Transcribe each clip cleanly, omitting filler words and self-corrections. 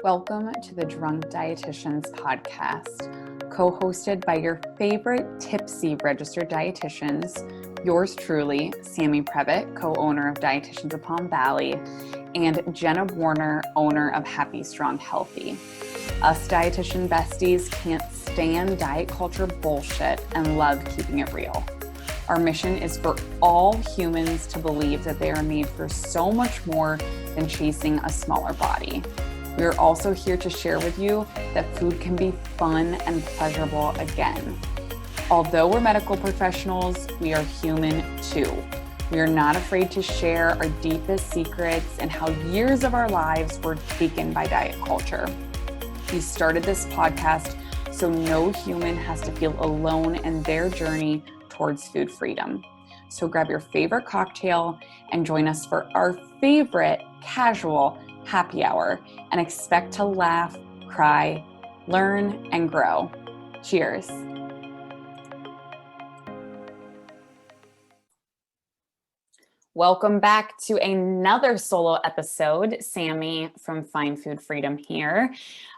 Welcome to the Drunk Dietitians podcast, co-hosted by your favorite tipsy registered dietitians, yours truly, Sammy Previte, co-owner of Dietitians of Palm Valley, and Jenna Warner, owner of Happy, Strong, Healthy. Us dietitian besties can't stand diet culture bullshit and love keeping it real. Our mission is for all humans to believe that they are made for so much more than chasing a smaller body. We are also here to share with you that food can be fun and pleasurable again. Although we're medical professionals, we are human too. We are not afraid to share our deepest secrets and how years of our lives were taken by diet culture. We started this podcast so no human has to feel alone in their journey towards food freedom. So grab your favorite cocktail and join us for our favorite casual happy hour and expect to laugh, cry, learn, and grow. Cheers. Welcome back to another solo episode. Sammy from Find Food Freedom here.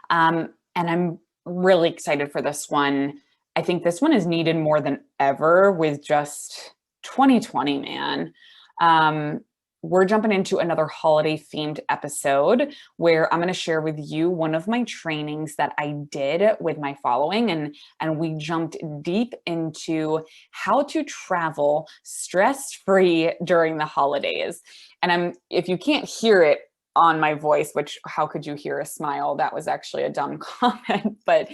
And I'm really excited for this one. I think this one is needed more than ever with just 2020, man. We're jumping into another holiday themed episode where I'm going to share with you one of my trainings that I did with my following, and we jumped deep into how to travel stress-free during the holidays. And if you can't hear it on my voice, which how could you hear a smile? That was actually a dumb comment, but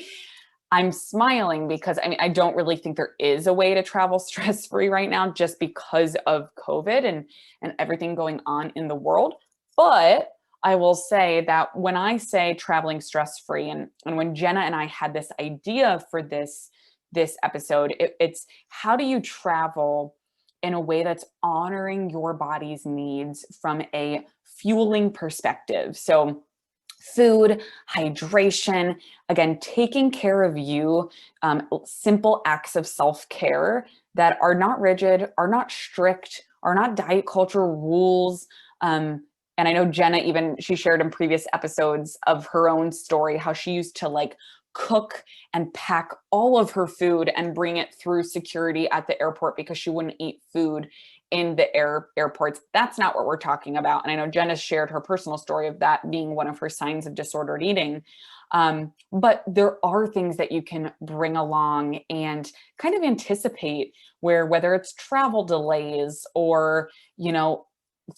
I'm smiling because I don't really think there is a way to travel stress-free right now just because of COVID and everything going on in the world. But I will say that when I say traveling stress-free and when Jenna and I had this idea for this episode, it's how do you travel in a way that's honoring your body's needs from a fueling perspective. So food, hydration, again, taking care of you, simple acts of self-care that are not rigid, are not strict, are not diet culture rules. And I know Jenna, she shared in previous episodes of her own story, how she used to like cook and pack all of her food and bring it through security at the airport because she wouldn't eat food in the airports. That's not what we're talking about. And I know Jenna shared her personal story of that being one of her signs of disordered eating. But there are things that you can bring along and kind of anticipate whether it's travel delays or,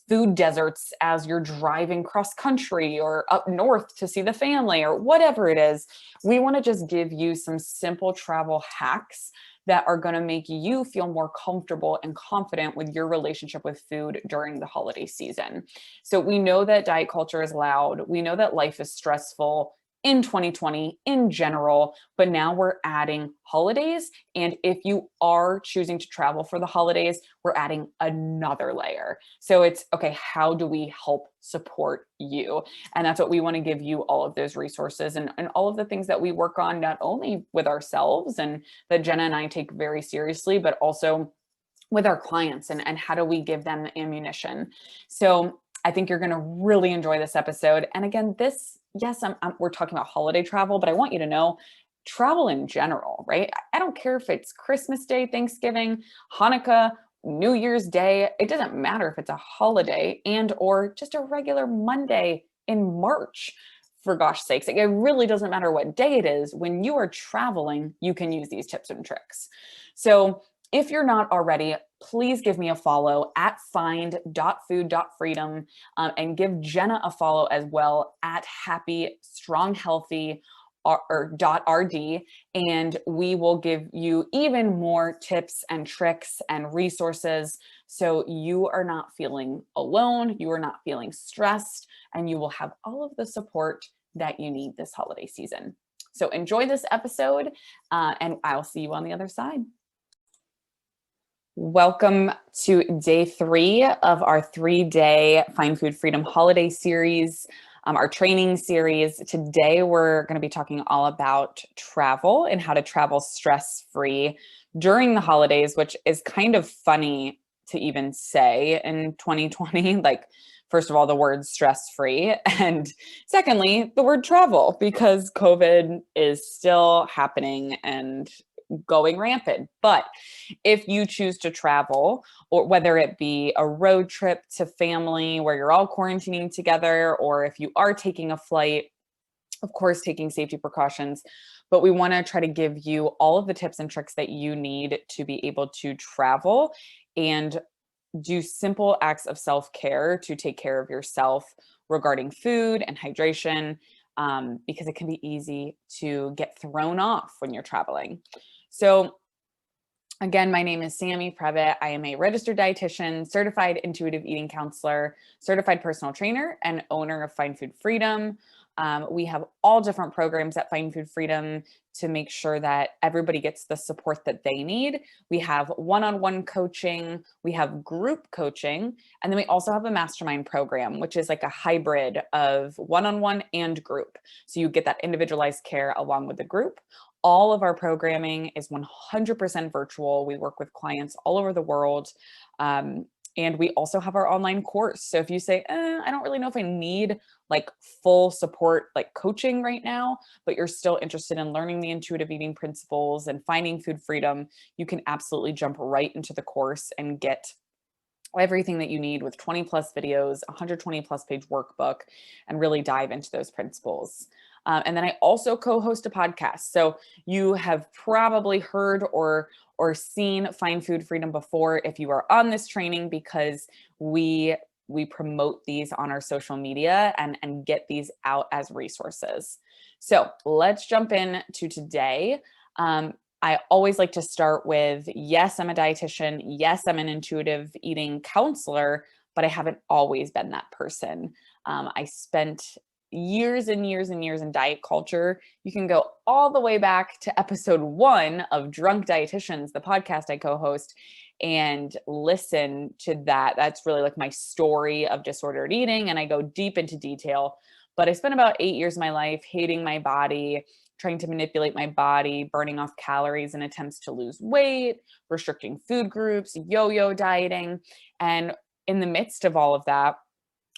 food deserts as you're driving cross country or up north to see the family or whatever it is, we want to just give you some simple travel hacks that are going to make you feel more comfortable and confident with your relationship with food during the holiday season. So we know that diet culture is loud. We know that life is stressful in 2020 in general, but now we're adding holidays. And if you are choosing to travel for the holidays, we're adding another layer. So it's, okay, how do we help support you? And that's what we want to give you, all of those resources and all of the things that we work on, not only with ourselves and that Jenna and I take very seriously, but also with our clients and how do we give them the ammunition. So I think you're going to really enjoy this episode. And again, yes, we're talking about holiday travel, but I want you to know travel in general, right? I don't care if it's Christmas Day, Thanksgiving, Hanukkah, New Year's Day. It doesn't matter if it's a holiday and or just a regular Monday in March, for gosh sakes. It really doesn't matter what day it is. When you are traveling, you can use these tips and tricks. So if you're not already, please give me a follow at find.food.freedom and give Jenna a follow as well at Happy, Strong, Healthy .rd, and we will give you even more tips and tricks and resources so you are not feeling alone, you are not feeling stressed, and you will have all of the support that you need this holiday season. So enjoy this episode and I'll see you on the other side. Welcome to day 3 of our 3-day Find Food Freedom holiday series, our training series. Today, we're going to be talking all about travel and how to travel stress-free during the holidays, which is kind of funny to even say in 2020, like First of all, the word stress-free, and secondly, the word travel, because COVID is still happening and going rampant. But if you choose to travel, or whether it be a road trip to family where you're all quarantining together, or if you are taking a flight, of course, taking safety precautions, but we want to try to give you all of the tips and tricks that you need to be able to travel and do simple acts of self-care to take care of yourself regarding food and hydration, because it can be easy to get thrown off when you're traveling. So again, my name is Sammy Previte. I am a registered dietitian, certified intuitive eating counselor, certified personal trainer, and owner of Find Food Freedom. We have all different programs at Find Food Freedom to make sure that everybody gets the support that they need. We have one-on-one coaching, we have group coaching, and then we also have a mastermind program, which is like a hybrid of one-on-one and group. So you get that individualized care along with the group. All of our programming is 100% virtual. We work with clients all over the world. And we also have our online course. So if you say, I don't really know if I need like full support, like coaching right now, but you're still interested in learning the intuitive eating principles and finding food freedom, you can absolutely jump right into the course and get everything that you need with 20 plus videos, 120 plus page workbook, and really dive into those principles. And then I also co-host a podcast. So you have probably heard or seen Find Food Freedom before if you are on this training, because we promote these on our social media and get these out as resources. So let's jump in to today. I always like to start with, yes, I'm a dietitian. Yes, I'm an intuitive eating counselor, but I haven't always been that person. I spent years and years and years in diet culture. You can go all the way back to episode 1 of Drunk Dietitians, the podcast I co-host, and listen to that. That's really like my story of disordered eating, and I go deep into detail. But I spent about 8 years of my life hating my body, trying to manipulate my body, burning off calories in attempts to lose weight, restricting food groups, yo-yo dieting. And in the midst of all of that,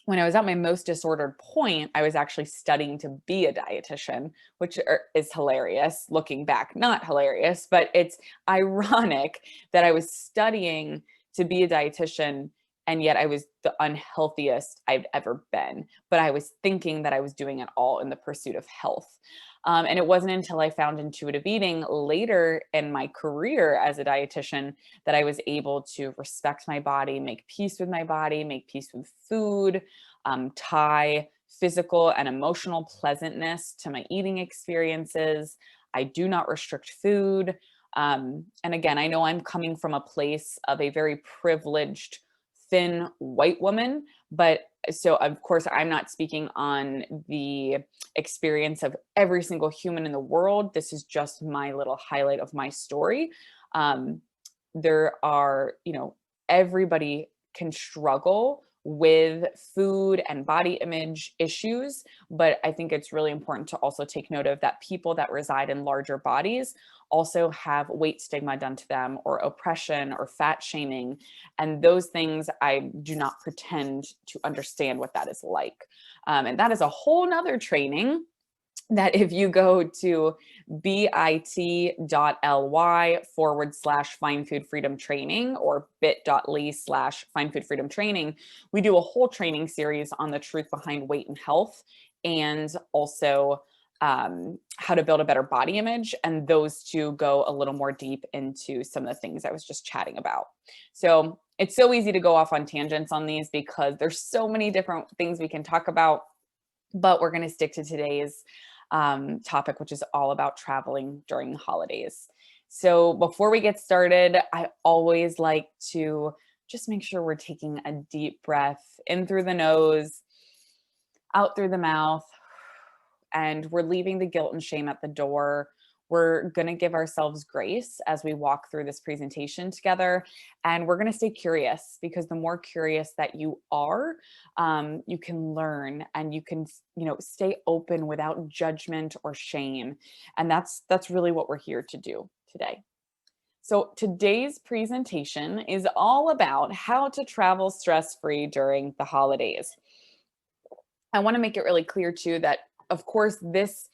when I was at my most disordered point, I was actually studying to be a dietitian, which is hilarious. Looking back, not hilarious, but it's ironic that I was studying to be a dietitian, and yet I was the unhealthiest I've ever been. But I was thinking that I was doing it all in the pursuit of health. And it wasn't until I found intuitive eating later in my career as a dietitian that I was able to respect my body, make peace with my body, make peace with food, tie physical and emotional pleasantness to my eating experiences. I do not restrict food. And again, I know I'm coming from a place of a very privileged, thin white woman, but so of course I'm not speaking on the experience of every single human in the world. This is just my little highlight of my story. There are, everybody can struggle with food and body image issues, but I think it's really important to also take note of that people that reside in larger bodies also have weight stigma done to them, or oppression or fat shaming. And those things, I do not pretend to understand what that is like. And that is a whole nother training that if you go to bit.ly/Find Food Freedom Training or bit.ly/Find Food Freedom Training, we do a whole training series on the truth behind weight and health, and also how to build a better body image. And those two go a little more deep into some of the things I was just chatting about. So it's so easy to go off on tangents on these because there's so many different things we can talk about, but we're going to stick to today's topic, which is all about traveling during the holidays. So before we get started, I always like to just make sure we're taking a deep breath in through the nose, out through the mouth, and we're leaving the guilt and shame at the door. We're going to give ourselves grace as we walk through this presentation together. And we're going to stay curious, because the more curious that you are, you can learn and you can, stay open without judgment or shame. And that's really what we're here to do today. So today's presentation is all about how to travel stress-free during the holidays. I want to make it really clear too that of course this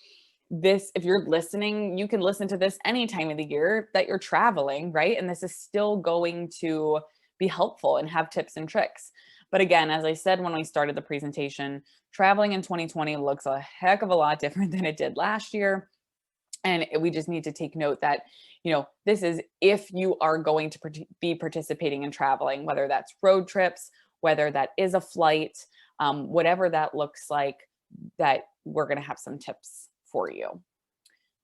if you're listening, you can listen to this any time of the year that you're traveling, right? And this is still going to be helpful and have tips and tricks. But again, as I said when we started the presentation, traveling in 2020 looks a heck of a lot different than it did last year. And we just need to take note that, this is if you are going to be participating in traveling, whether that's road trips, whether that is a flight, whatever that looks like, that we're going to have some tips for you.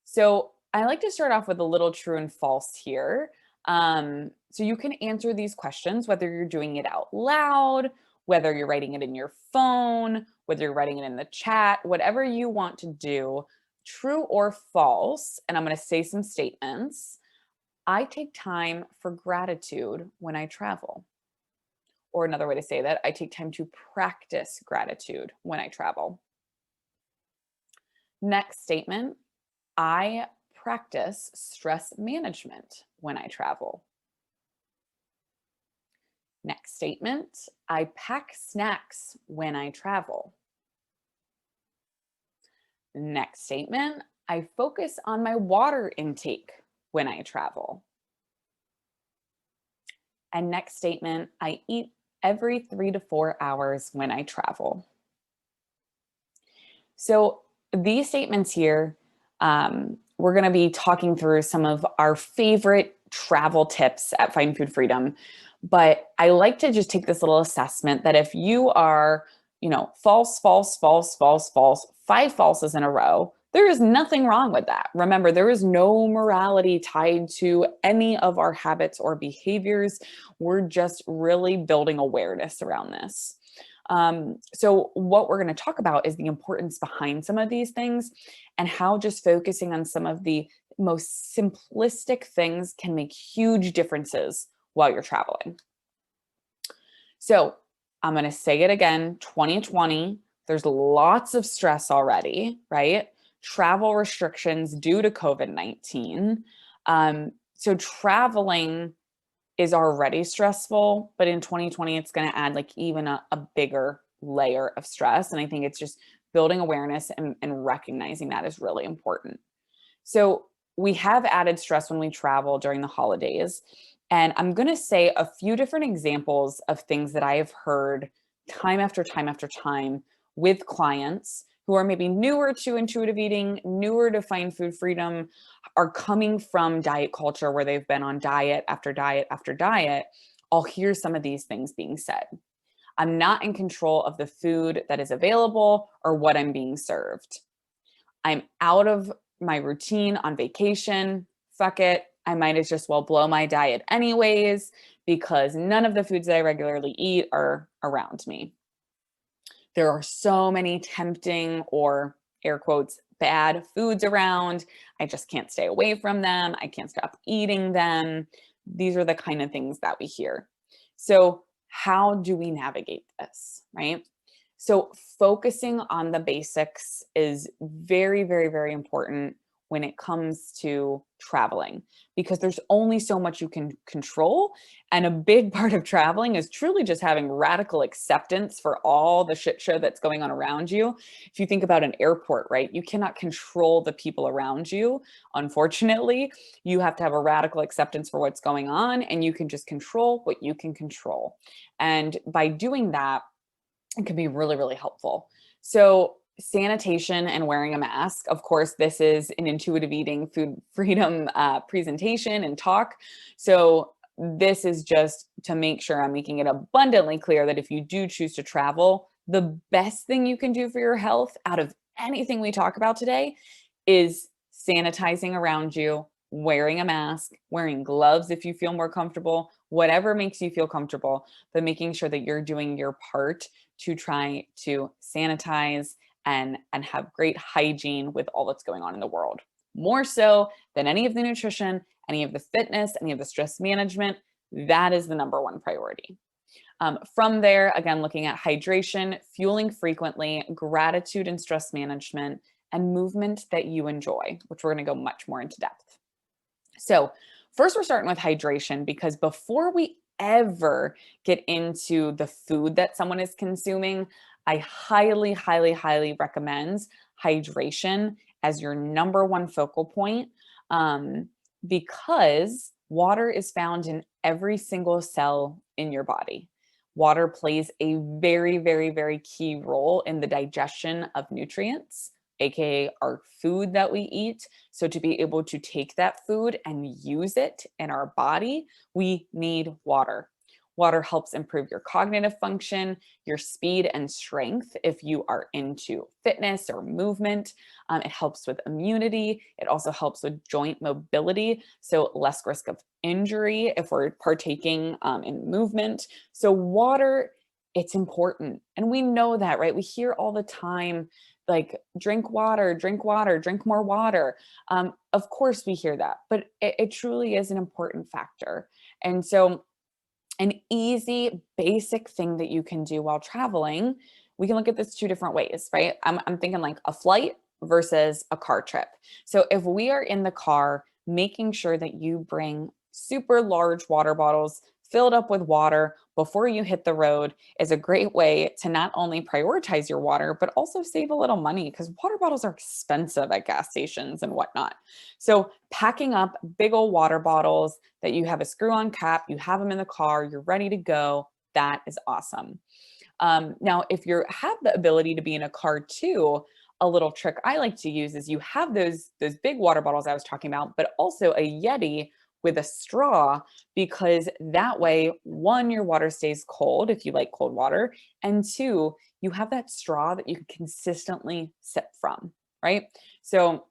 So I like to start off with a little true and false here. So you can answer these questions, whether you're doing it out loud, whether you're writing it in your phone, whether you're writing it in the chat, whatever you want to do, true or false. And I'm going to say some statements. I take time for gratitude when I travel. Or another way to say that, I take time to practice gratitude when I travel. Next statement, I practice stress management when I travel. Next statement, I pack snacks when I travel. Next statement, I focus on my water intake when I travel. And next statement, I eat every 3 to 4 hours when I travel. So these statements here, we're going to be talking through some of our favorite travel tips at Find Food Freedom. But I like to just take this little assessment that if you are, false, false, false, false, false, 5 falses in a row, there is nothing wrong with that. Remember, there is no morality tied to any of our habits or behaviors. We're just really building awareness around this. So what we're going to talk about is the importance behind some of these things and how just focusing on some of the most simplistic things can make huge differences while you're traveling. So I'm going to say it again, 2020, there's lots of stress already, right? Travel restrictions due to COVID-19. So traveling is already stressful, but in 2020, it's going to add like even a bigger layer of stress. And I think it's just building awareness and recognizing that is really important. So we have added stress when we travel during the holidays. And I'm going to say a few different examples of things that I have heard time after time after time with clients who are maybe newer to intuitive eating, newer to Find Food Freedom, are coming from diet culture where they've been on diet after diet after diet. I'll hear some of these things being said. I'm not in control of the food that is available or what I'm being served. I'm out of my routine on vacation. Fuck it. I might as just well blow my diet anyways because none of the foods that I regularly eat are around me. There are so many tempting or air quotes bad foods around. I just can't stay away from them. I can't stop eating them. These are the kind of things that we hear. So how do we navigate this, right? So focusing on the basics is very, very, very important when it comes to traveling, because there's only so much you can control. And a big part of traveling is truly just having radical acceptance for all the shit show that's going on around you. If you think about an airport, right, you cannot control the people around you. Unfortunately, you have to have a radical acceptance for what's going on, and you can just control what you can control. And by doing that, it can be really, really helpful. So sanitation and wearing a mask. Of course, this is an intuitive eating food freedom presentation and talk. So this is just to make sure I'm making it abundantly clear that if you do choose to travel, the best thing you can do for your health out of anything we talk about today is sanitizing around you, wearing a mask, wearing gloves if you feel more comfortable, whatever makes you feel comfortable, but making sure that you're doing your part to try to sanitize and have great hygiene with all that's going on in the world. More so than any of the nutrition, any of the fitness, any of the stress management, that is the number one priority. From there, again, looking at hydration, fueling frequently, gratitude and stress management, and movement that you enjoy, which we're going to go much more into depth. So First, we're starting with hydration because before we ever get into the food that someone is consuming, I highly, highly, highly recommend hydration as your number one focal point, because water is found in every single cell in your body. Water plays a very, very, very key role in the digestion of nutrients, aka our food that we eat. So to be able to take that food and use it in our body, we need water. Water helps improve your cognitive function, your speed and strength if you are into fitness or movement. It helps with immunity. It also helps with joint mobility, so less risk of injury if we're partaking in movement. So water, it's important. And we know that, right? We hear all the time, like, drink water, drink water, drink more water. Of course we hear that, but it truly is an important factor. And so an easy, basic thing that you can do while traveling, we can look at this two different ways, right? I'm thinking like a flight versus a car trip. So if we are in the car, making sure that you bring super large water bottles filled up with water before you hit the road is a great way to not only prioritize your water, but also save a little money because water bottles are expensive at gas stations and whatnot. So packing up big old water bottles that you have a screw-on cap, you have them in the car, you're ready to go, that is awesome. Now, if you have the ability to be in a car too, a little trick I like to use is you have those big water bottles I was talking about, but also a Yeti with a straw, because that way, one, your water stays cold if you like cold water, and two, you have that straw that you can consistently sip from, right? So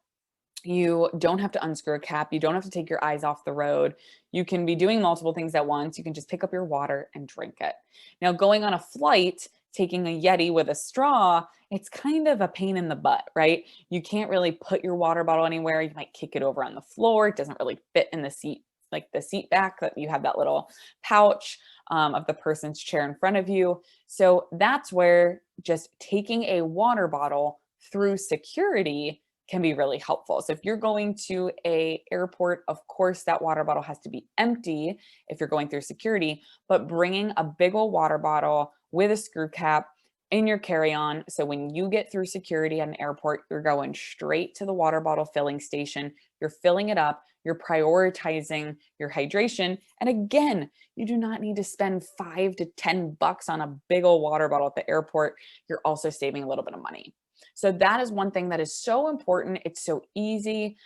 you don't have to unscrew a cap. You don't have to take your eyes off the road. You can be doing multiple things at once. You can just pick up your water and drink it. Now, going on a flight, taking a Yeti with a straw, it's kind of a pain in the butt, right? You can't really put your water bottle anywhere. You might kick it over on the floor. It doesn't really fit in the seat, like the seat back, that you have that little pouch of the person's chair in front of you. So that's where just taking a water bottle through security can be really helpful. So if you're going to a airport, of course, that water bottle has to be empty if you're going through security, but bringing a big old water bottle with a screw cap in your carry-on. So when you get through security at an airport, you're going straight to the water bottle filling station. You're filling it up. You're prioritizing your hydration. And again, you do not need to spend $5 to $10 on a big old water bottle at the airport. You're also saving a little bit of money. So that is one thing that is so important. It's so easy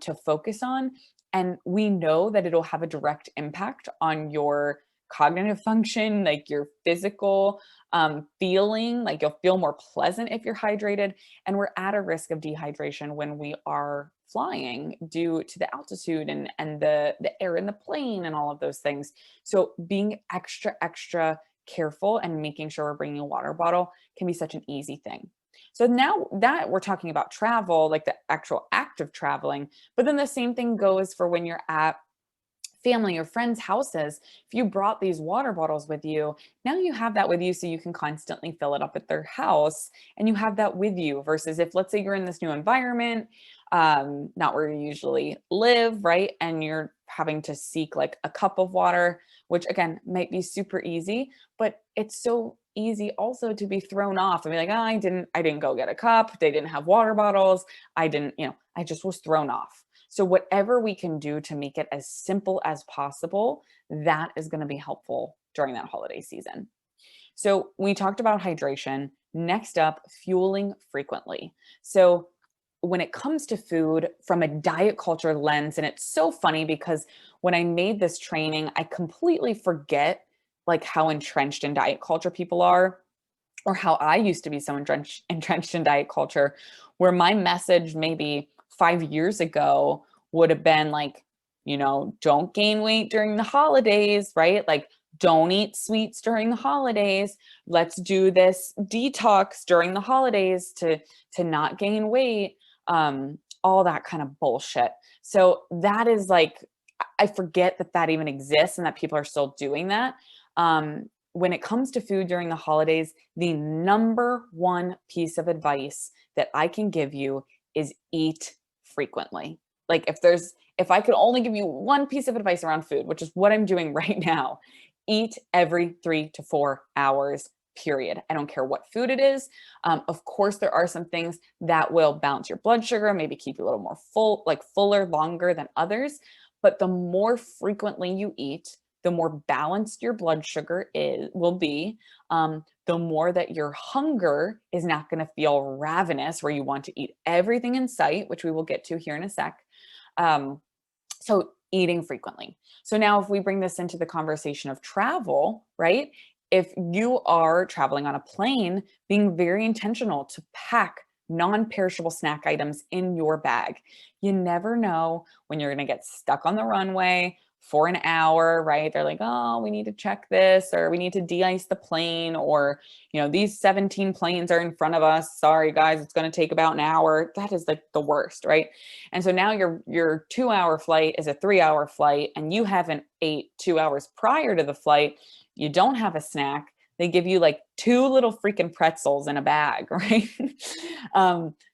to focus on. And we know that it'll have a direct impact on your cognitive function, like your physical feeling, like you'll feel more pleasant if you're hydrated. And we're at a risk of dehydration when we are flying due to the altitude and the air in the plane and all of those things. So being extra, extra careful and making sure we're bringing a water bottle can be such an easy thing. So now that we're talking about travel, like the actual act of traveling, but then the same thing goes for when you're at family or friends' houses. If you brought these water bottles with you, now you have that with you so you can constantly fill it up at their house and you have that with you, versus if, let's say, you're in this new environment, not where you usually live, right? And you're having to seek like a cup of water, which again might be super easy, but it's so easy also to be thrown off and be like, oh, I didn't go get a cup. They didn't have water bottles. I didn't, I just was thrown off. So whatever we can do to make it as simple as possible, that is going to be helpful during that holiday season. So we talked about hydration. Next up, fueling frequently. So when it comes to food from a diet culture lens, and it's so funny because when I made this training, I completely forget like how entrenched in diet culture people are, or how I used to be so entrenched in diet culture, where my message maybe 5 years ago would have been like, don't gain weight during the holidays, right? Like, don't eat sweets during the holidays. Let's do this detox during the holidays to not gain weight. All that kind of bullshit. So that is like, I forget that even exists and that people are still doing that. When it comes to food during the holidays, the number one piece of advice that I can give you is eat frequently. Like if there's if I could only give you one piece of advice around food, which is what I'm doing right now, eat every 3 to 4 hours, period. I don't care what food it is. Of course, there are some things that will balance your blood sugar, maybe keep you a little more full, like fuller, longer than others. But the more frequently you eat, the more balanced your blood sugar will be, the more that your hunger is not going to feel ravenous, where you want to eat everything in sight, which we will get to here in a sec. So eating frequently. So now if we bring this into the conversation of travel, right? If you are traveling on a plane, being very intentional to pack non-perishable snack items in your bag. You never know when you're going to get stuck on the runway for an hour, right? They're like, oh, we need to check this, or we need to de-ice the plane, or, these 17 planes are in front of us. Sorry, guys, it's going to take about an hour. That is like the worst, right? And so now your 2-hour flight is a 3-hour flight, and you haven't ate 2 hours prior to the flight. You don't have a snack. They give you like 2 little freaking pretzels in a bag, right?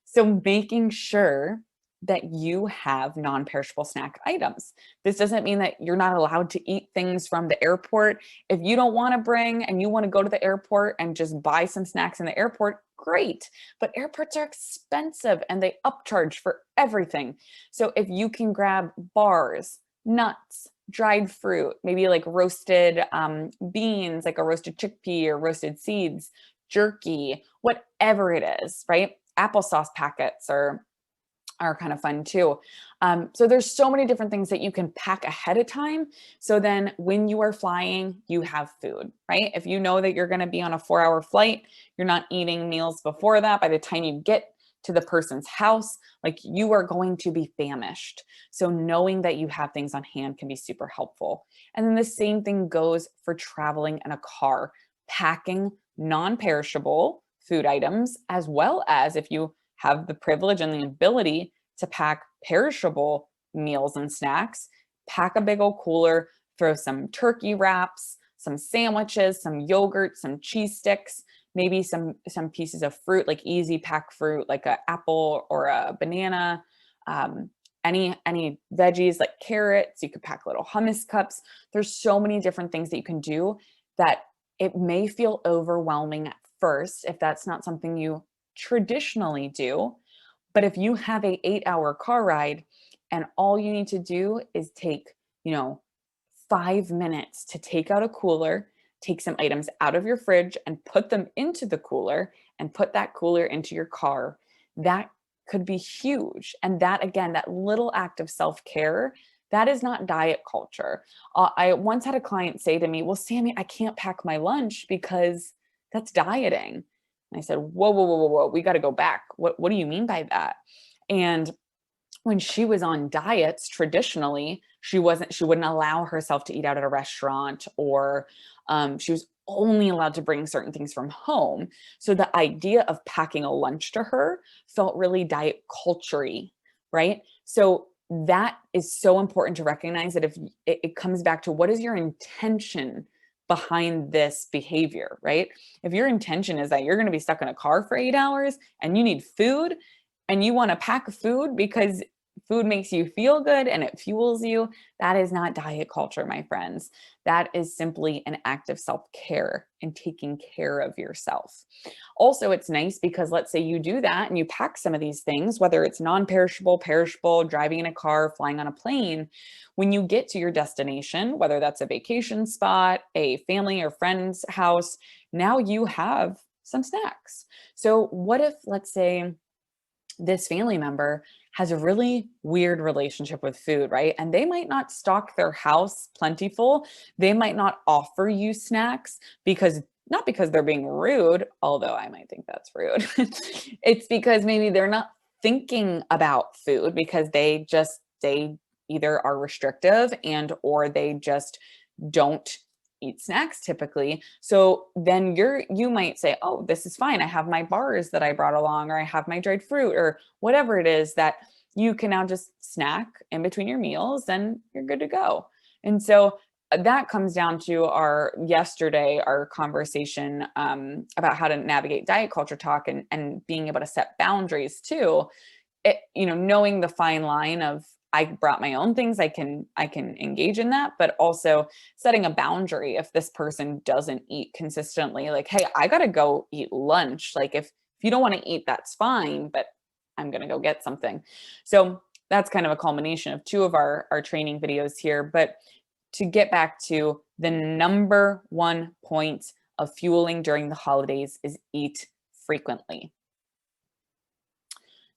So making sure that you have non-perishable snack items. This doesn't mean that you're not allowed to eat things from the airport. If you don't want to bring and you want to go to the airport and just buy some snacks in the airport, great. But airports are expensive and they upcharge for everything. So if you can grab bars, nuts, dried fruit, maybe like roasted beans, like a roasted chickpea or roasted seeds, jerky, whatever it is, right? Applesauce packets are kind of fun too. So there's so many different things that you can pack ahead of time. So then when you are flying, you have food, right? If you know that you're going to be on a 4-hour flight, you're not eating meals before that. By the time you get to the person's house, like you are going to be famished. So knowing that you have things on hand can be super helpful. And then the same thing goes for traveling in a car, packing non-perishable food items, as well as if you have the privilege and the ability to pack perishable meals and snacks, pack a big old cooler, throw some turkey wraps, some sandwiches, some yogurt, some cheese sticks, maybe some pieces of fruit, like easy pack fruit, like an apple or a banana, any veggies like carrots. You could pack little hummus cups. There's so many different things that you can do that it may feel overwhelming at first if that's not something you traditionally do. But if you have a 8-hour car ride and all you need to do is take, 5 minutes to take out a cooler, take some items out of your fridge and put them into the cooler and put that cooler into your car, that could be huge. And that, again, that little act of self-care, that is not diet culture. I once had a client say to me, well, Sammy, I can't pack my lunch because that's dieting. And I said, whoa, whoa, whoa, whoa, whoa, we got to go back. What do you mean by that? And when she was on diets, traditionally, she wouldn't allow herself to eat out at a restaurant, or she was only allowed to bring certain things from home. So the idea of packing a lunch to her felt really diet culture-y, right? So that is so important to recognize, that if it comes back to what is your intention behind this behavior, right? If your intention is that you're going to be stuck in a car for 8 hours and you need food and you want to pack food because food makes you feel good and it fuels you, that is not diet culture, my friends. That is simply an act of self-care and taking care of yourself. Also, it's nice because let's say you do that and you pack some of these things, whether it's non-perishable, perishable, driving in a car, flying on a plane, when you get to your destination, whether that's a vacation spot, a family or friend's house, now you have some snacks. So what if, let's say, this family member has a really weird relationship with food, right? And they might not stock their house plentiful. They might not offer you snacks not because they're being rude, although I might think that's rude. It's because maybe they're not thinking about food because they either are restrictive or they just don't eat snacks typically. So then you might say, oh, this is fine. I have my bars that I brought along, or I have my dried fruit, or whatever it is that you can now just snack in between your meals and you're good to go. And so that comes down to our conversation about how to navigate diet culture talk and being able to set boundaries too. Knowing the fine line of, I brought my own things, I can engage in that, but also setting a boundary if this person doesn't eat consistently, like, hey, I gotta go eat lunch. Like if you don't want to eat, that's fine, but I'm gonna go get something. So that's kind of a culmination of two of our training videos here. But to get back to the number one point of fueling during the holidays is eat frequently.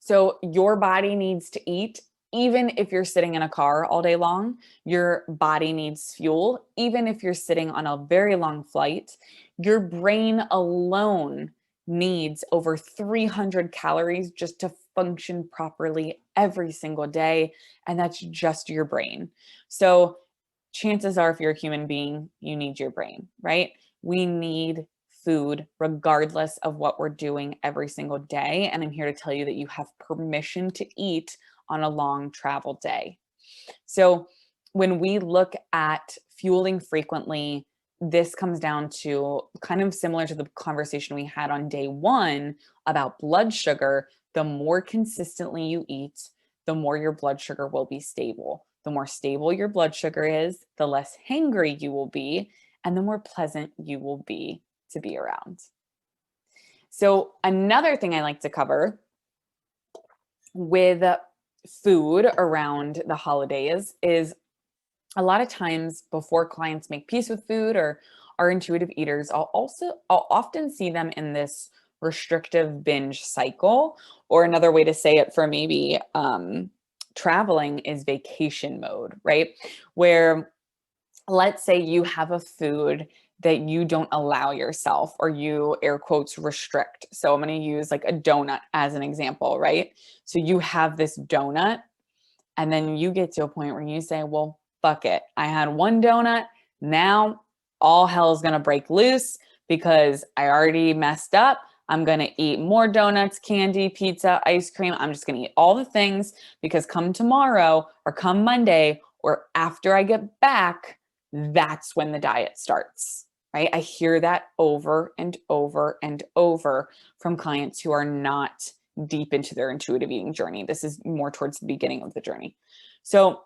So your body needs to eat. Even if you're sitting in a car all day long, your body needs fuel. Even if you're sitting on a very long flight, your brain alone needs over 300 calories just to function properly every single day. And that's just your brain. So chances are, if you're a human being, you need your brain, right? We need food regardless of what we're doing every single day. And I'm here to tell you that you have permission to eat on a long travel day. So when we look at fueling frequently, this comes down to kind of similar to the conversation we had on day one about blood sugar. The more consistently you eat, the more your blood sugar will be stable. The more stable your blood sugar is, the less hangry you will be, and the more pleasant you will be to be around. So another thing I like to cover with food around the holidays is a lot of times before clients make peace with food or are intuitive eaters, I'll often see them in this restrictive binge cycle, or another way to say it for maybe traveling is vacation mode, right? Where let's say you have a food that you don't allow yourself, or you air quotes restrict. So I'm going to use like a donut as an example, right? So you have this donut and then you get to a point where you say, well, fuck it. I had one donut. Now all hell is going to break loose because I already messed up. I'm going to eat more donuts, candy, pizza, ice cream. I'm just going to eat all the things because come tomorrow or come Monday or after I get back, that's when the diet starts, right? I hear that over and over and over from clients who are not deep into their intuitive eating journey. This is more towards the beginning of the journey. So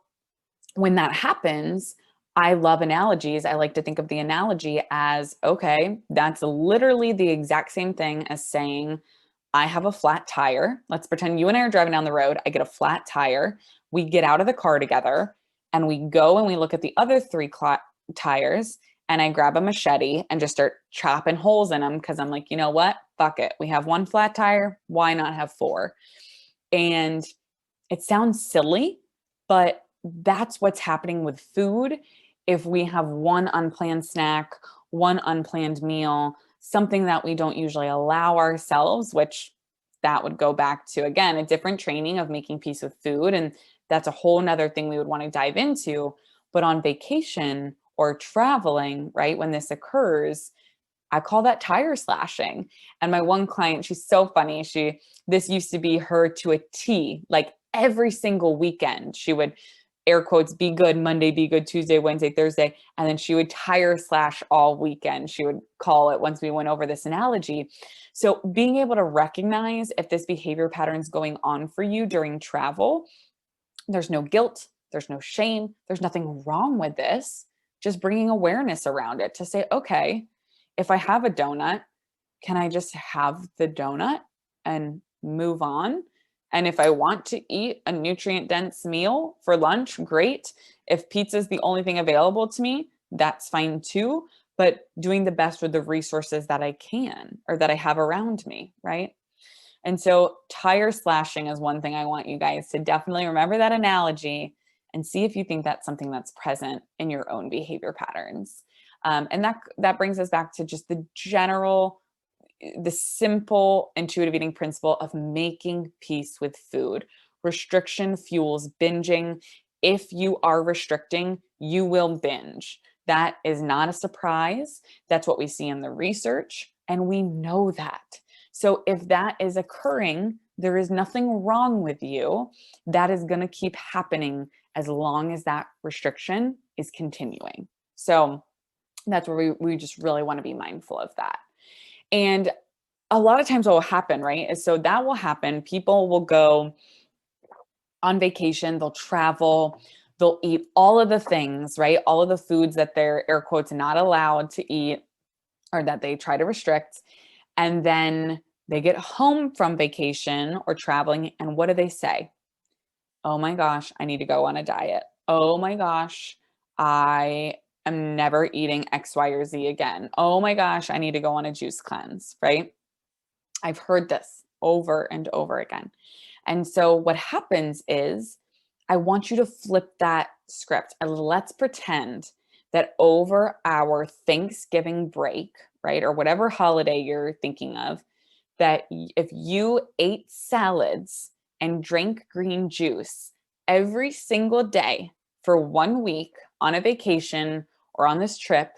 when that happens, I love analogies. I like to think of the analogy as, okay, that's literally the exact same thing as saying, I have a flat tire. Let's pretend you and I are driving down the road. I get a flat tire. We get out of the car together and we go and we look at the other three tires, and I grab a machete and just start chopping holes in them because I'm like, you know what? Fuck it. We have one flat tire. Why not have four? And it sounds silly, but that's what's happening with food. If we have one unplanned snack, one unplanned meal, something that we don't usually allow ourselves, which that would go back to, again, a different training of making peace with food. And that's a whole nother thing we would want to dive into. But on vacation or traveling, right, when this occurs, I call that tire slashing. And my one client, she's so funny. This used to be her to a T, like every single weekend. She would air quotes, be good Monday, be good Tuesday, Wednesday, Thursday. And then she would tire slash all weekend. She would call it once we went over this analogy. So being able to recognize if this behavior pattern is going on for you during travel, there's no guilt, there's no shame, there's nothing wrong with this. Just bringing awareness around it to say, okay, if I have a donut, can I just have the donut and move on? And if I want to eat a nutrient dense meal for lunch, great. If pizza is the only thing available to me, that's fine too. But doing the best with the resources that I can or that I have around me, right? And so tire slashing is one thing I want you guys to definitely remember that analogy and see if you think that's something that's present in your own behavior patterns. And that brings us back to just the simple intuitive eating principle of making peace with food. Restriction fuels binging. If you are restricting, you will binge. That is not a surprise. That's what we see in the research, and we know that. So if that is occurring, there is nothing wrong with you. That is going to keep happening as long as that restriction is continuing. So that's where we just really want to be mindful of that. And a lot of times what will happen, right, is so that will happen. People will go, on vacation, they'll travel, they'll eat all of the things, right? All of the foods that they're air quotes not allowed to eat or that they try to restrict. And then they get home from vacation or traveling, and what do they say? Oh my gosh, I need to go on a diet. Oh my gosh, I am never eating X, Y, or Z again. Oh my gosh, I need to go on a juice cleanse, right? I've heard this over and over again. And so what happens is I want you to flip that script and let's pretend that over our Thanksgiving break, right, or whatever holiday you're thinking of, that if you ate salads and drank green juice every single day for 1 week on a vacation or on this trip,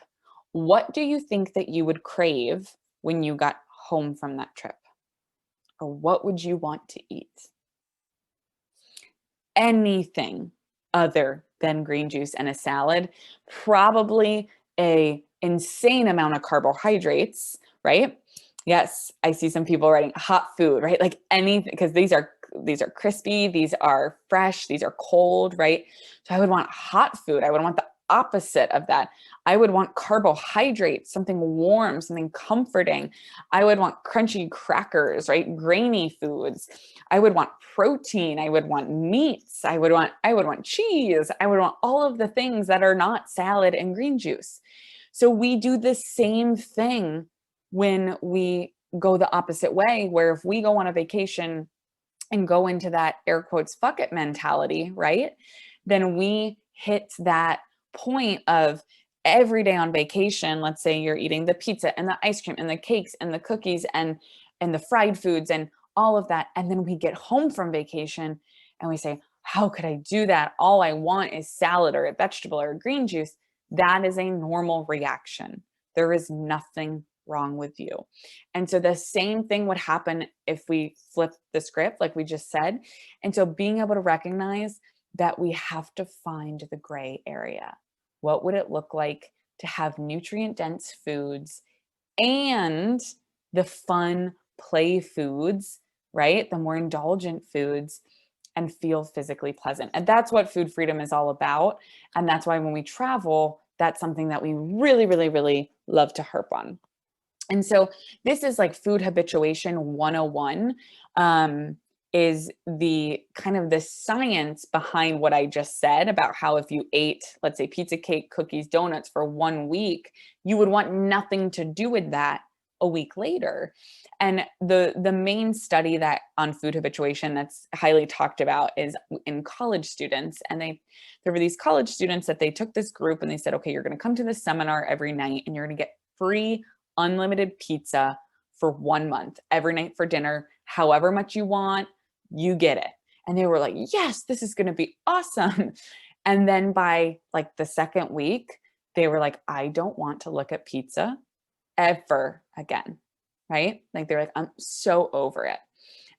what do you think that you would crave when you got home from that trip? Or what would you want to eat? Anything other than green juice and a salad, probably a insane amount of carbohydrates, right? Yes, I see some people writing hot food, right? Like anything, because these are crispy, these are fresh, these are cold, right? So I would want hot food. I would want the opposite of that. I would want carbohydrates, something warm, something comforting. I would want crunchy crackers, right? Grainy foods. I would want protein. I would want meats. I would want cheese. I would want all of the things that are not salad and green juice. So we do the same thing when we go the opposite way, where if we go on a vacation and go into that air quotes fuck it mentality, right? Then we hit that point of every day on vacation. Let's say you're eating the pizza and the ice cream and the cakes and the cookies and the fried foods and all of that. And then we get home from vacation and we say, how could I do that? All I want is salad or a vegetable or a green juice. That is a normal reaction. There is nothing wrong with you. And so the same thing would happen if we flip the script, like we just said. And so being able to recognize that we have to find the gray area. What would it look like to have nutrient dense foods and the fun play foods, right? The more indulgent foods, and feel physically pleasant. And that's what food freedom is all about. And that's why when we travel, that's something that we really, really, really love to harp on. And so this is like food habituation 101, is the kind of the science behind what I just said about how if you ate, let's say, pizza, cake, cookies, donuts for 1 week, you would want nothing to do with that a week later. And the main study that on food habituation that's highly talked about is in college students. And there were these college students that they took this group and they said, okay, you're going to come to this seminar every night and you're going to get free unlimited pizza for 1 month, every night for dinner, however much you want, you get it. And they were like, yes, this is going to be awesome. And then by like the second week, they were like, I don't want to look at pizza ever again, right? Like they're like, I'm so over it.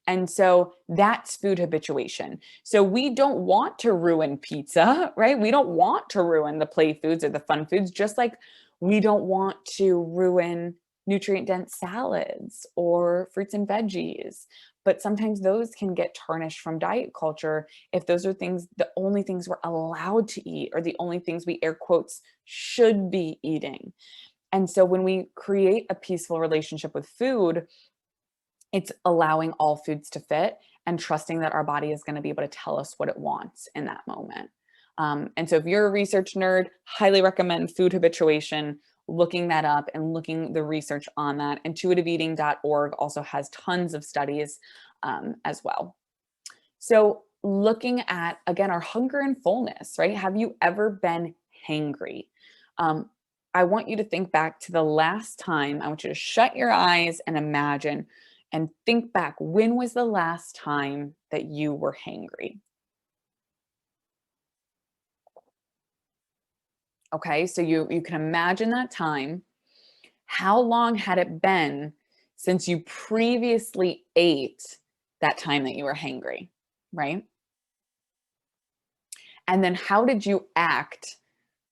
And so that's food habituation. So we don't want to ruin pizza, right? We don't want to ruin the play foods or the fun foods, just like we don't want to ruin nutrient dense salads or fruits and veggies. But sometimes those can get tarnished from diet culture if those are things, the only things we're allowed to eat or the only things we air quotes should be eating. And so when we create a peaceful relationship with food, it's allowing all foods to fit and trusting that our body is going to be able to tell us what it wants in that moment. And so if you're a research nerd, highly recommend food habituation, looking that up and looking the research on that. Intuitiveeating.org also has tons of studies as well. So looking at, again, our hunger and fullness, right? Have you ever been hangry? I want you to think back to the last time. I want you to shut your eyes and imagine and think back. When was the last time that you were hangry? Okay, so you can imagine that time. How long had it been since you previously ate that time that you were hangry, right? And then how did you act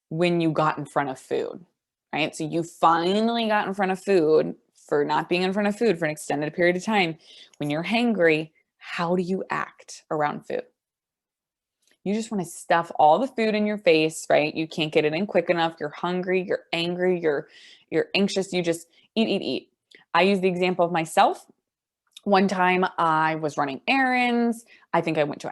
when you got in front of food, right? So you finally got in front of food for not being in front of food for an extended period of time. When you're hangry, how do you act around food? You just want to stuff all the food in your face, right? You can't get it in quick enough. You're hungry, you're angry, you're anxious. You just eat, eat, eat. I use the example of myself. One time I was running errands. I think I went to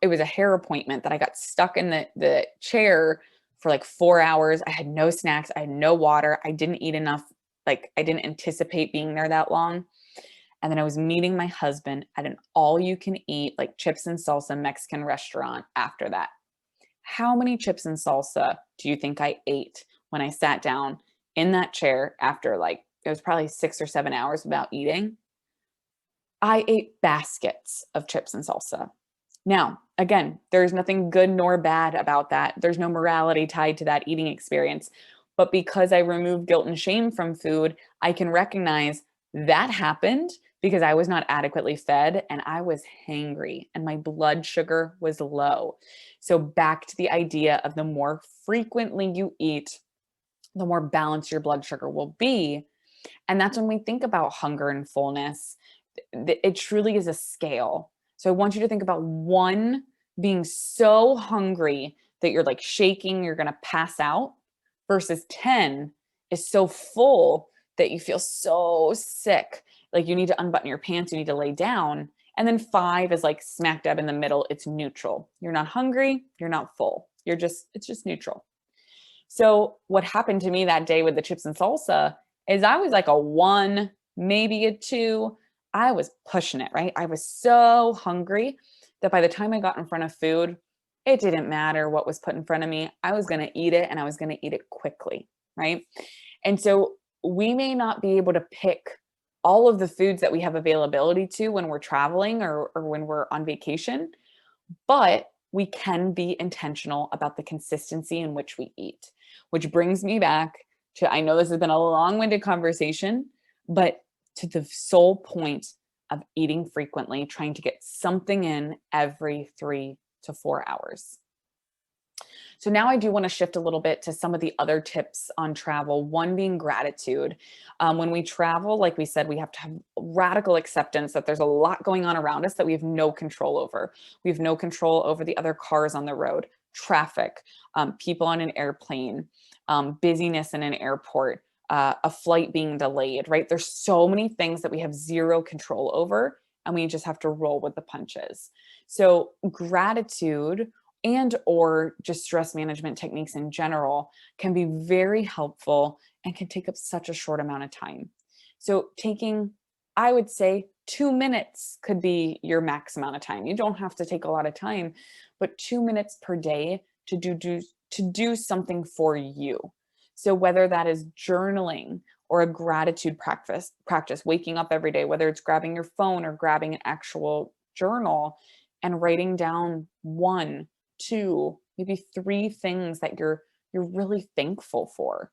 it was a hair appointment that I got stuck in the chair for like 4 hours. I had no snacks. I had no water. I didn't eat enough. Like I didn't anticipate being there that long. And then I was meeting my husband at an all you can eat, like chips and salsa Mexican restaurant after that. How many chips and salsa do you think I ate when I sat down in that chair after like, it was probably 6 or 7 hours without eating? I ate baskets of chips and salsa. Now, again, there's nothing good nor bad about that. There's no morality tied to that eating experience. But because I removed guilt and shame from food, I can recognize that happened because I was not adequately fed and I was hangry and my blood sugar was low. So back to the idea of the more frequently you eat, the more balanced your blood sugar will be. And that's when we think about hunger and fullness. It truly is a scale. So I want you to think about 1 being so hungry that you're like shaking, you're going to pass out, versus 10 is so full that you feel so sick, like you need to unbutton your pants, you need to lay down. And then 5 is like smack dab in the middle. It's neutral. You're not hungry, you're not full. It's just neutral. So what happened to me that day with the chips and salsa is I was like a 1, maybe a 2. I was pushing it, right? I was so hungry that by the time I got in front of food, it didn't matter what was put in front of me. I was going to eat it and I was going to eat it quickly, right? And so we may not be able to pick all of the foods that we have availability to when we're traveling or when we're on vacation, but we can be intentional about the consistency in which we eat, which brings me back to, I know this has been a long-winded conversation, but to the sole point of eating frequently, trying to get something in every 3 to 4 hours. So now I do want to shift a little bit to some of the other tips on travel. One being gratitude. When we travel, like we said, we have to have radical acceptance that there's a lot going on around us that we have no control over. We have no control over the other cars on the road, traffic, people on an airplane, busyness in an airport, a flight being delayed, right? There's so many things that we have zero control over, and we just have to roll with the punches. So gratitude and or just stress management techniques in general can be very helpful and can take up such a short amount of time. So taking, I would say 2 minutes could be your max amount of time. You don't have to take a lot of time, but 2 minutes per day to do something for you. So whether that is journaling or a gratitude practice, waking up every day, whether it's grabbing your phone or grabbing an actual journal and writing down 1, 2, maybe 3 things that you're really thankful for,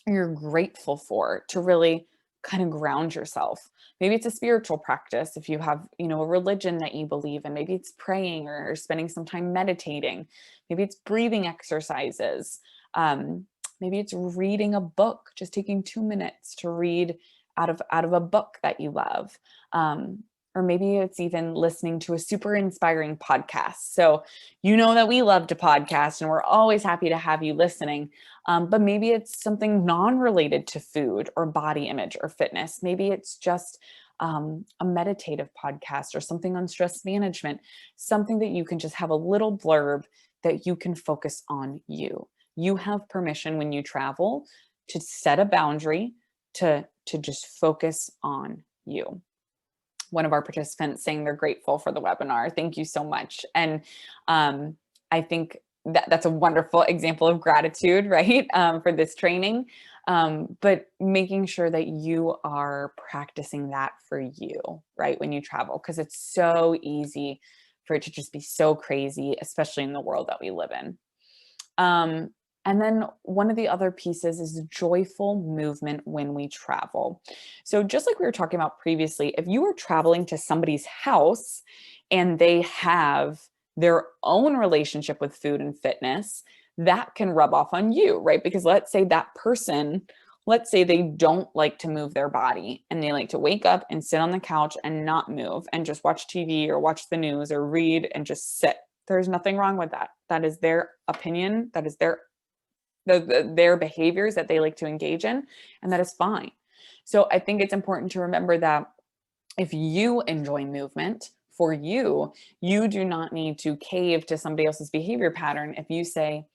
you're grateful for, to really kind of ground yourself. Maybe it's a spiritual practice if you have, a religion that you believe in. Maybe it's praying or spending some time meditating. Maybe it's breathing exercises. Maybe it's reading a book, just taking 2 minutes to read out of a book that you love. Or maybe it's even listening to a super inspiring podcast. So that we love to podcast and we're always happy to have you listening. But maybe it's something non-related to food or body image or fitness. Maybe it's just a meditative podcast or something on stress management, something that you can just have a little blurb that you can focus on you. You have permission when you travel to set a boundary, to just focus on you. One of our participants saying they're grateful for the webinar. Thank you so much. And I think that's a wonderful example of gratitude, right? For this training, but making sure that you are practicing that for you, right? When you travel, because it's so easy for it to just be so crazy, especially in the world that we live in. And then one of the other pieces is joyful movement when we travel. So just like we were talking about previously, if you are traveling to somebody's house and they have their own relationship with food and fitness, that can rub off on you, right? Because let's say that person, they don't like to move their body and they like to wake up and sit on the couch and not move and just watch TV or watch the news or read and just sit. There's nothing wrong with that. That is their opinion. That is their behaviors that they like to engage in, and that is fine. So I think it's important to remember that if you enjoy movement, for you, you do not need to cave to somebody else's behavior pattern. If you say,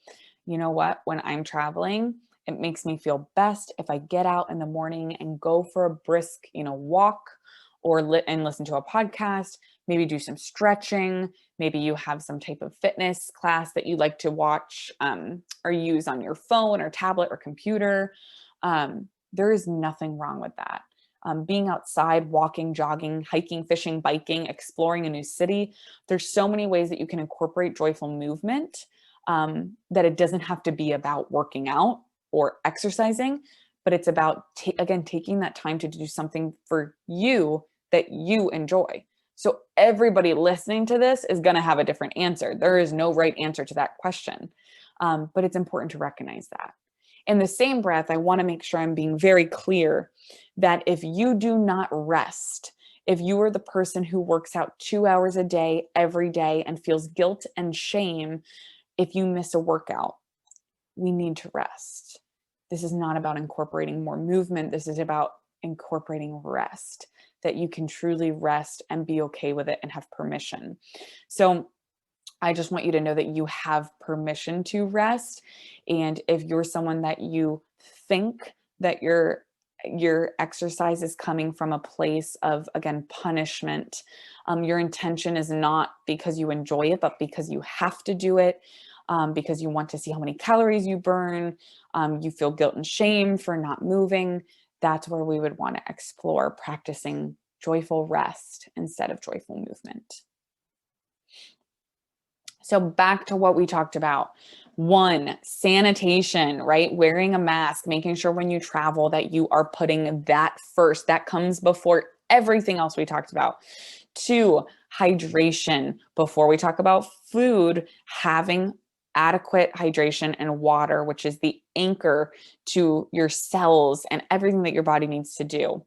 you know what, when I'm traveling, it makes me feel best if I get out in the morning and go for a brisk, walk, and listen to a podcast, maybe do some stretching. Maybe you have some type of fitness class that you like to watch or use on your phone or tablet or computer. There is nothing wrong with that. Being outside, walking, jogging, hiking, fishing, biking, exploring a new city. There's so many ways that you can incorporate joyful movement, that it doesn't have to be about working out or exercising, but it's about, again, taking that time to do something for you that you enjoy. So everybody listening to this is going to have a different answer. There is no right answer to that question, but it's important to recognize that. In the same breath, I want to make sure I'm being very clear that if you do not rest, if you are the person who works out 2 hours a day, every day, and feels guilt and shame if you miss a workout, we need to rest. This is not about incorporating more movement. This is about incorporating rest, that you can truly rest and be okay with it and have permission. So I just want you to know that you have permission to rest. And if you're someone that you think that your exercise is coming from a place of, again, punishment, your intention is not because you enjoy it, but because you have to do it, because you want to see how many calories you burn, you feel guilt and shame for not moving, that's where we would want to explore practicing joyful rest instead of joyful movement. So back to what we talked about. 1, sanitation, right? Wearing a mask, making sure when you travel that you are putting that first. That comes before everything else we talked about. 2, hydration. Before we talk about food, having adequate hydration and water, which is the anchor to your cells and everything that your body needs to do.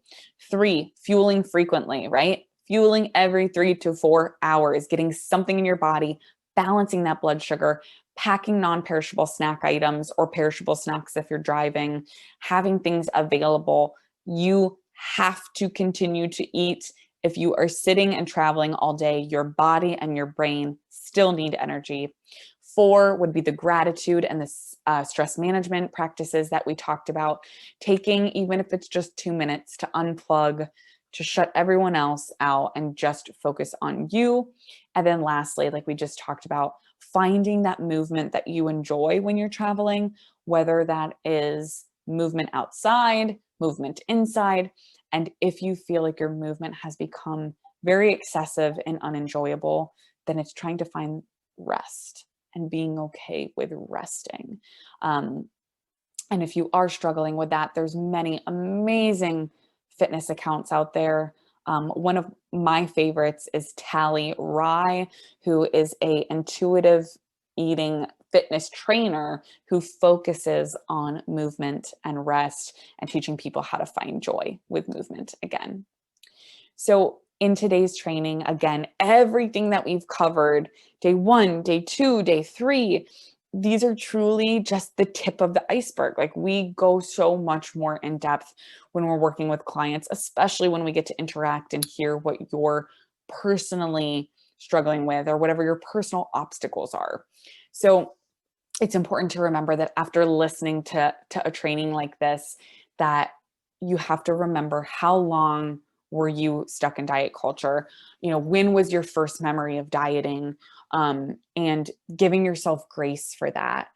3, fueling frequently, right? Fueling every 3 to 4 hours, getting something in your body, balancing that blood sugar, packing non-perishable snack items or perishable snacks if you're driving, having things available. You have to continue to eat. If you are sitting and traveling all day, your body and your brain still need energy. 4 would be the gratitude and the stress management practices that we talked about, taking, even if it's just 2 minutes, to unplug, to shut everyone else out and just focus on you. And then lastly, like we just talked about, finding that movement that you enjoy when you're traveling, whether that is movement outside, movement inside. And if you feel like your movement has become very excessive and unenjoyable, then it's trying to find rest and being okay with resting. And if you are struggling with that, there's many amazing fitness accounts out there. One of my favorites is Tally Rye, who is a intuitive eating fitness trainer who focuses on movement and rest and teaching people how to find joy with movement again. So in today's training, again, everything that we've covered, day 1, day 2, day 3, these are truly just the tip of the iceberg. Like, we go so much more in depth when we're working with clients, especially when we get to interact and hear what you're personally struggling with or whatever your personal obstacles are. So it's important to remember that after listening to a training like this, that you have to remember, how long were you stuck in diet culture? When was your first memory of dieting? And giving yourself grace for that.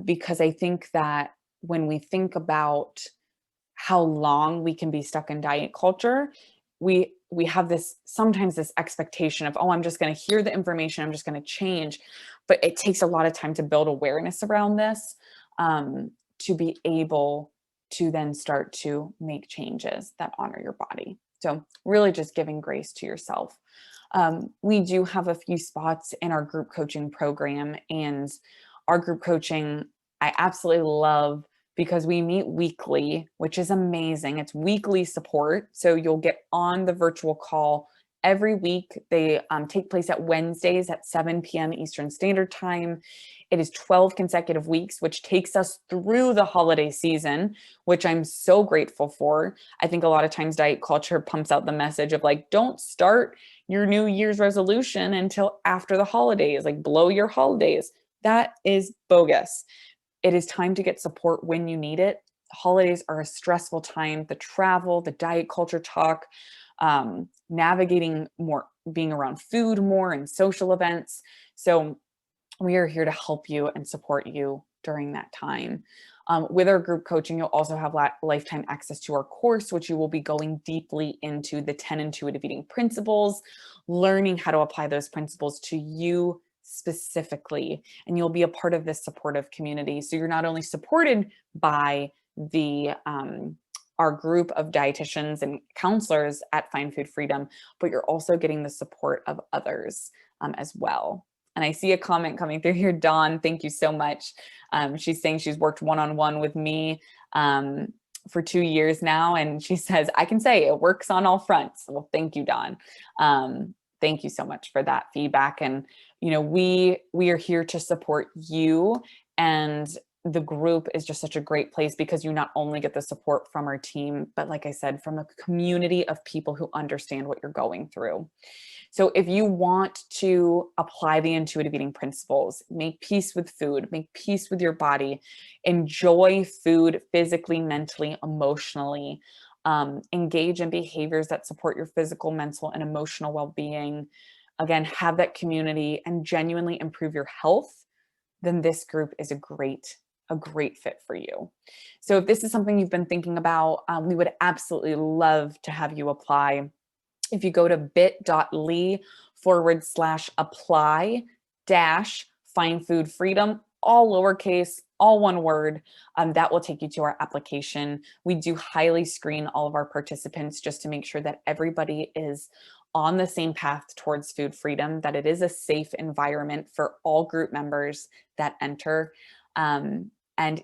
Because I think that when we think about how long we can be stuck in diet culture, we have sometimes this expectation of, oh, I'm just going to hear the information, I'm just going to change. But it takes a lot of time to build awareness around this, to be able to then start to make changes that honor your body. So really just giving grace to yourself. We do have a few spots in our group coaching program, and our group coaching I absolutely love because we meet weekly, which is amazing. It's weekly support. So you'll get on the virtual call every week. They take place at Wednesdays at 7 p.m. Eastern Standard Time. It is 12 consecutive weeks, which takes us through the holiday season, which I'm so grateful for. I think a lot of times diet culture pumps out the message of like, don't start your New Year's resolution until after the holidays, like blow your holidays. That is bogus. It is time to get support when you need it. Holidays are a stressful time. The travel, the diet culture talk, navigating more, being around food more and social events. So we are here to help you and support you during that time. With our group coaching, you'll also have lifetime access to our course, which you will be going deeply into the 10 intuitive eating principles, learning how to apply those principles to you specifically. And you'll be a part of this supportive community. So you're not only supported by the our group of dietitians and counselors at Find Food Freedom, but you're also getting the support of others as well. And I see a comment coming through here. Dawn, thank you so much. She's saying she's worked one-on-one with me for 2 years now. And she says, I can say it works on all fronts. Well, thank you, Dawn. Thank you so much for that feedback. And, you know, we are here to support you, and the group is just such a great place because you not only get the support from our team, but like I said, from a community of people who understand what you're going through. So if you want to apply the intuitive eating principles, make peace with food, make peace with your body, enjoy food physically, mentally, emotionally, engage in behaviors that support your physical, mental, and emotional well-being, again, have that community and genuinely improve your health, then this group is a great fit for you. So if this is something you've been thinking about, we would absolutely love to have you apply. If you go to bit.ly/apply-find food freedom, all lowercase, all one word, that will take you to our application. We do highly screen all of our participants just to make sure that everybody is on the same path towards food freedom, that it is a safe environment for all group members that enter. And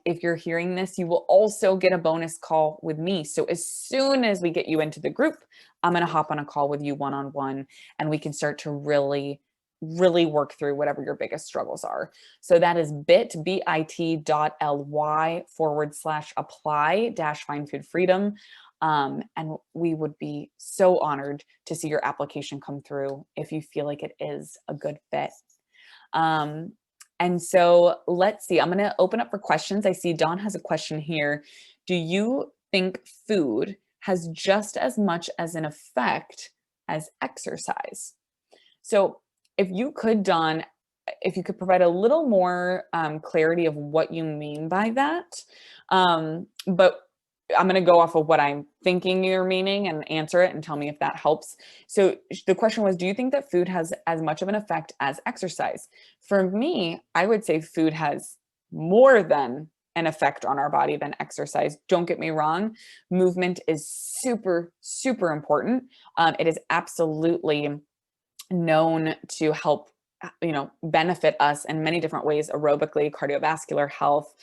if you're hearing this, you will also get a bonus call with me. So as soon as we get you into the group, I'm going to hop on a call with you one-on-one, and we can start to really work through whatever your biggest struggles are. So that is bit.ly/apply/find food freedom. And we would be so honored to see your application come through if you feel like it is a good fit. And so let's see, I'm going to open up for questions. I see Dawn has a question here. Do you think food has just as much as an effect as exercise? So if you could, Dawn, if you could provide a little more clarity of what you mean by that. But I'm going to go off of what I'm thinking you're meaning and answer it and tell me if that helps. So the question was, do you think that food has as much of an effect as exercise? For me, I would say food has more than an effect on our body than exercise. Don't get me wrong. Movement is super, super important. It is absolutely known to help, you know, benefit us in many different ways, aerobically, cardiovascular health,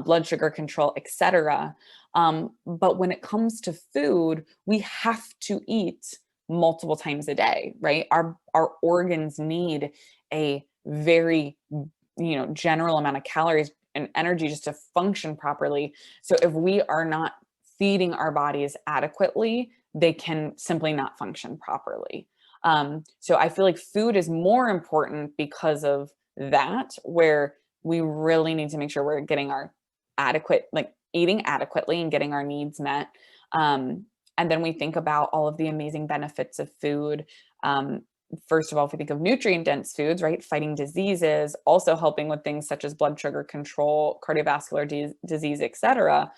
blood sugar control, etc. But when it comes to food, we have to eat multiple times a day, right? Our organs need a very, you know, general amount of calories and energy just to function properly. So if we are not feeding our bodies adequately, they can simply not function properly. So I feel like food is more important because of that, where we really need to make sure we're getting our adequate, like eating adequately and getting our needs met. And then we think about all of the amazing benefits of food. First of all, if we think of nutrient dense foods, right, fighting diseases, also helping with things such as blood sugar control, cardiovascular disease, etc.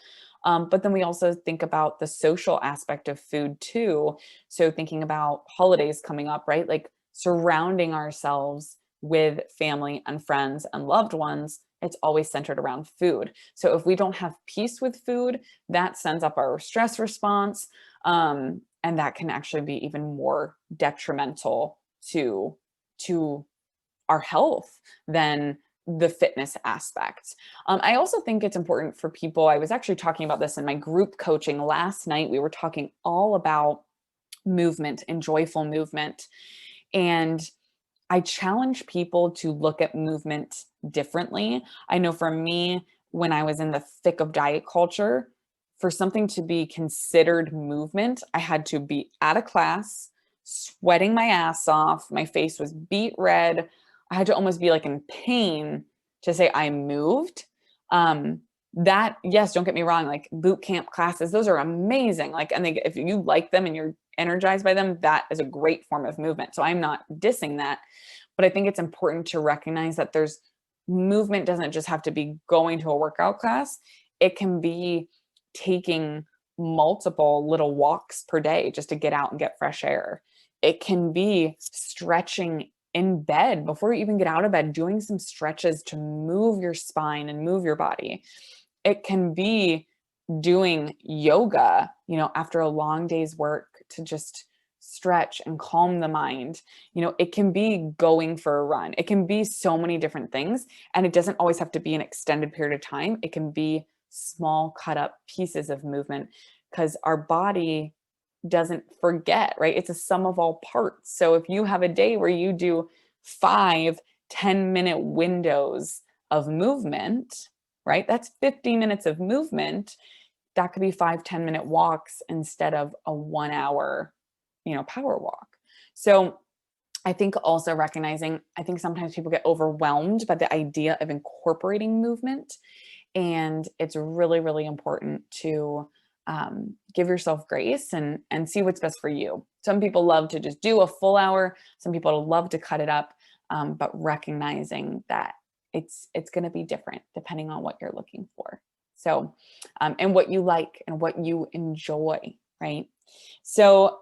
But then we also think about the social aspect of food too. So thinking about holidays coming up, right? Like surrounding ourselves with family and friends and loved ones, it's always centered around food. So if we don't have peace with food, that sends up our stress response. And that can actually be even more detrimental to our health than the fitness aspect. I also think it's important for people. I was actually talking about this in my group coaching last night. We were talking all about movement and joyful movement. And I challenge people to look at movement differently. I know for me, when I was in the thick of diet culture, for something to be considered movement, I had to be at a class, sweating my ass off. My face was beet red. I had to almost be like in pain to say I moved. That, yes, don't get me wrong, like boot camp classes, those are amazing. Like, and if you like them and you're energized by them, that is a great form of movement. So I'm not dissing that, but I think it's important to recognize that there's movement doesn't just have to be going to a workout class. It can be taking multiple little walks per day just to get out and get fresh air. It can be stretching in bed before you even get out of bed, doing some stretches to move your spine and move your body. It can be doing yoga, after a long day's work to just stretch and calm the mind. It can be going for a run. It can be so many different things. And it doesn't always have to be an extended period of time. It can be small cut up pieces of movement, because our body doesn't forget, right? It's a sum of all parts. So if you have a day where you do 5 10-minute windows of movement, right? That's 50 minutes of movement. That could be 5 10-minute walks instead of a 1 hour, power walk. So I think also recognizing, I think sometimes people get overwhelmed by the idea of incorporating movement. And it's really, really important to give yourself grace and see what's best for you. Some people love to just do a full hour. Some people love to cut it up, but recognizing that it's going to be different depending on what you're looking for. So, and what you like and what you enjoy, right? So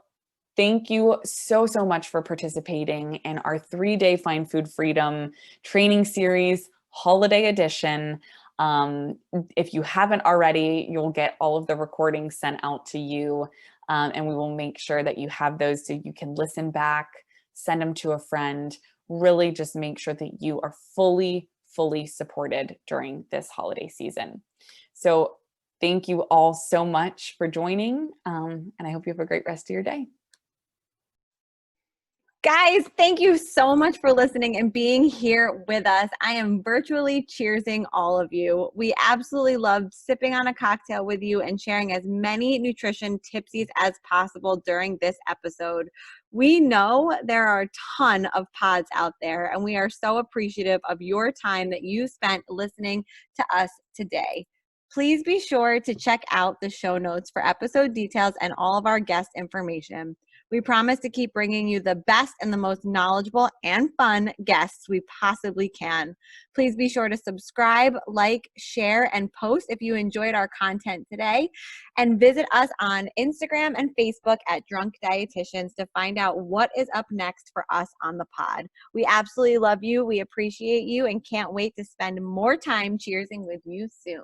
thank you so, so much for participating in our 3-day Find Food Freedom training series, holiday edition. If you haven't already, you'll get all of the recordings sent out to you, and we will make sure that you have those so you can listen back, send them to a friend, really just make sure that you are fully supported during this holiday season. So thank you all so much for joining, and I hope you have a great rest of your day. Guys, thank you so much for listening and being here with us. I am virtually cheersing all of you. We absolutely loved sipping on a cocktail with you and sharing as many nutrition tipsies as possible during this episode. We know there are a ton of pods out there, and we are so appreciative of your time that you spent listening to us today. Please be sure to check out the show notes for episode details and all of our guest information. We promise to keep bringing you the best and the most knowledgeable and fun guests we possibly can. Please be sure to subscribe, like, share, and post if you enjoyed our content today. And visit us on Instagram and Facebook at Drunk Dietitians to find out what is up next for us on the pod. We absolutely love you. We appreciate you and can't wait to spend more time cheersing with you soon.